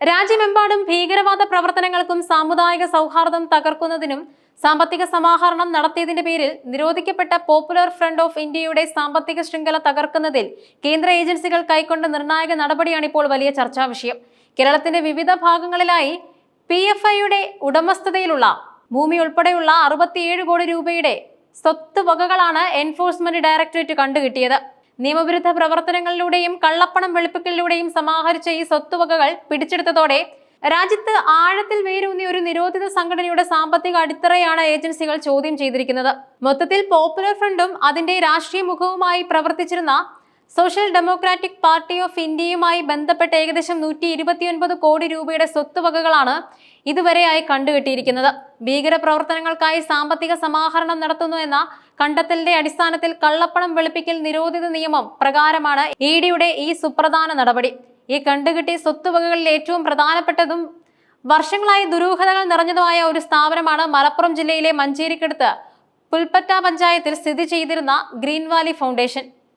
രാജ്യമെമ്പാടും ഭീകരവാദ പ്രവർത്തനങ്ങൾക്കും സാമുദായിക സൗഹാർദ്ദം തകർക്കുന്നതിനും സാമ്പത്തിക സമാഹരണം നടത്തിയതിന്റെ പേരിൽ നിരോധിക്കപ്പെട്ട പോപ്പുലർ ഫ്രണ്ട് ഓഫ് ഇന്ത്യയുടെ സാമ്പത്തിക ശൃംഖല തകർക്കുന്നതിൽ കേന്ദ്ര ഏജൻസികൾ കൈക്കൊണ്ട നിർണായക നടപടിയാണ് ഇപ്പോൾ വലിയ ചർച്ചാ വിഷയം. കേരളത്തിന്റെ വിവിധ ഭാഗങ്ങളിലായി PFIയുടെ ഉടമസ്ഥതയിലുള്ള ഭൂമി ഉൾപ്പെടെയുള്ള 67 കോടി രൂപയുടെ സ്വത്ത് വകകളാണ് എൻഫോഴ്സ്മെന്റ് ഡയറക്ടറേറ്റ് കണ്ടുകിട്ടിയത്. നിയമവിരുദ്ധ പ്രവർത്തനങ്ങളിലൂടെയും കള്ളപ്പണം വെളുപ്പിക്കലിലൂടെയും സമാഹരിച്ച ഈ സ്വത്തുവകകൾ പിടിച്ചെടുത്തതോടെ രാജ്യത്ത് ആഴത്തിൽ വേരൂന്നിയ ഒരു നിരോധിത സംഘടനയുടെ സാമ്പത്തിക അടിത്തറയാണ് ഏജൻസികൾ ചോദ്യം ചെയ്തിരിക്കുന്നത്. മൊത്തത്തിൽ പോപ്പുലർ ഫ്രണ്ടും അതിന്റെ രാഷ്ട്രീയ മുഖവുമായി പ്രവർത്തിച്ചിരുന്ന സോഷ്യൽ ഡെമോക്രാറ്റിക് പാർട്ടി ഓഫ് ഇന്ത്യയുമായി ബന്ധപ്പെട്ട ഏകദേശം 129 കോടി രൂപയുടെ സ്വത്തുവകകളാണ് ഇതുവരെയായി കണ്ടുകെട്ടിയിരിക്കുന്നത്. ഭീകര പ്രവർത്തനങ്ങൾക്കായി സാമ്പത്തിക സമാഹരണം നടത്തുന്നു എന്ന കണ്ടെത്തലിന്റെ അടിസ്ഥാനത്തിൽ കള്ളപ്പണം വെളുപ്പിക്കൽ നിരോധിത നിയമം പ്രകാരമാണ് EDയുടെ ഈ സുപ്രധാന നടപടി. ഈ കണ്ടുകെട്ടിയ സ്വത്തുവകകളിൽ ഏറ്റവും പ്രധാനപ്പെട്ടതും വർഷങ്ങളായി ദുരൂഹതകൾ നിറഞ്ഞതുമായ ഒരു സ്ഥാപനമാണ് മലപ്പുറം ജില്ലയിലെ മഞ്ചേരിക്കടുത്ത് പുൽപ്പറ്റ പഞ്ചായത്തിൽ സ്ഥിതി ചെയ്തിരുന്ന ഗ്രീൻ വാലി ഫൗണ്ടേഷൻ.